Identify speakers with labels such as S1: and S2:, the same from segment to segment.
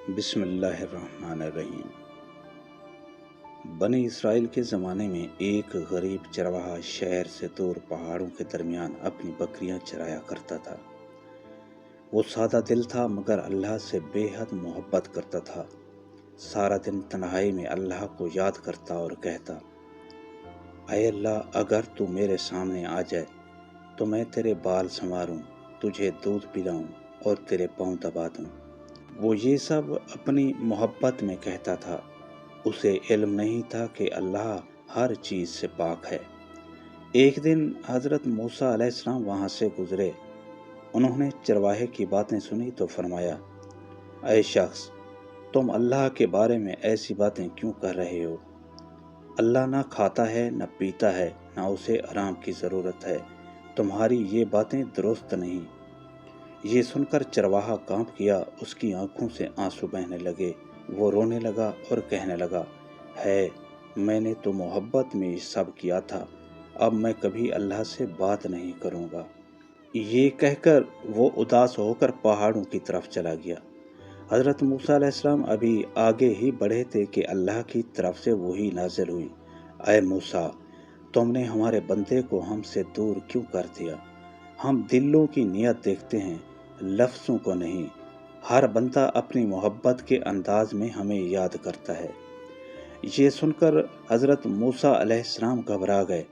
S1: بسم اللہ الرحمن الرحیم۔ بنی اسرائیل کے زمانے میں ایک غریب چرواہا شہر سے دور پہاڑوں کے درمیان اپنی بکریاں چرایا کرتا تھا۔ وہ سادہ دل تھا مگر اللہ سے بے حد محبت کرتا تھا۔ سارا دن تنہائی میں اللہ کو یاد کرتا اور کہتا، اے اللہ، اگر تو میرے سامنے آ جائے تو میں تیرے بال سنواروں، تجھے دودھ پلاؤں اور تیرے پاؤں دبا دوں۔ وہ یہ سب اپنی محبت میں کہتا تھا، اسے علم نہیں تھا کہ اللہ ہر چیز سے پاک ہے۔ ایک دن حضرت موسیٰ علیہ السلام وہاں سے گزرے۔ انہوں نے چرواہے کی باتیں سنی تو فرمایا، اے شخص، تم اللہ کے بارے میں ایسی باتیں کیوں کر رہے ہو؟ اللہ نہ کھاتا ہے نہ پیتا ہے، نہ اسے آرام کی ضرورت ہے۔ تمہاری یہ باتیں درست نہیں۔ یہ سن کر چرواہا کانپ گیا، اس کی آنکھوں سے آنسو بہنے لگے۔ وہ رونے لگا اور کہنے لگا، ہے میں نے تو محبت میں یہ سب کیا تھا، اب میں کبھی اللہ سے بات نہیں کروں گا۔ یہ کہہ کر وہ اداس ہو کر پہاڑوں کی طرف چلا گیا۔ حضرت موسیٰ علیہ السلام ابھی آگے ہی بڑھے تھے کہ اللہ کی طرف سے وحی نازل ہوئی، اے موسیٰ، تم نے ہمارے بندے کو ہم سے دور کیوں کر دیا؟ ہم دلوں کی نیت دیکھتے ہیں، لفظوں کو نہیں۔ ہر بندہ اپنی محبت کے انداز میں ہمیں یاد کرتا ہے۔ یہ سن کر حضرت موسیٰ علیہ السلام گھبرا گئے،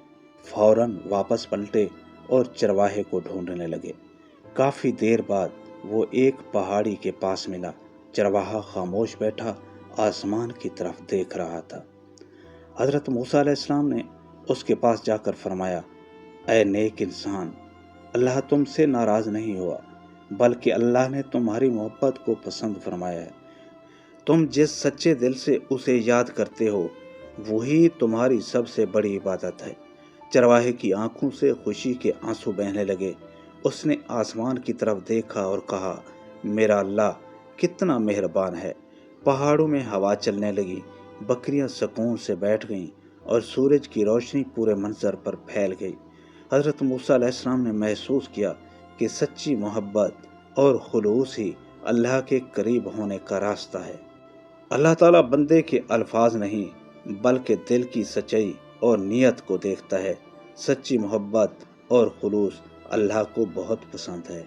S1: فوراً واپس پلٹے اور چرواہے کو ڈھونڈنے لگے۔ کافی دیر بعد وہ ایک پہاڑی کے پاس ملا۔ چرواہا خاموش بیٹھا آسمان کی طرف دیکھ رہا تھا۔ حضرت موسیٰ علیہ السلام نے اس کے پاس جا کر فرمایا، اے نیک انسان، اللہ تم سے ناراض نہیں ہوا، بلکہ اللہ نے تمہاری محبت کو پسند فرمایا ہے۔ تم جس سچے دل سے اسے یاد کرتے ہو، وہی تمہاری سب سے بڑی عبادت ہے۔ چرواہے کی آنکھوں سے خوشی کے آنسو بہنے لگے۔ اس نے آسمان کی طرف دیکھا اور کہا، میرا اللہ کتنا مہربان ہے۔ پہاڑوں میں ہوا چلنے لگی، بکریاں سکون سے بیٹھ گئیں اور سورج کی روشنی پورے منظر پر پھیل گئی۔ حضرت موسیٰ علیہ السلام نے محسوس کیا کہ سچی محبت اور خلوص ہی اللہ کے قریب ہونے کا راستہ ہے۔ اللہ تعالیٰ بندے کے الفاظ نہیں بلکہ دل کی سچائی اور نیت کو دیکھتا ہے۔ سچی محبت اور خلوص اللہ کو بہت پسند ہے۔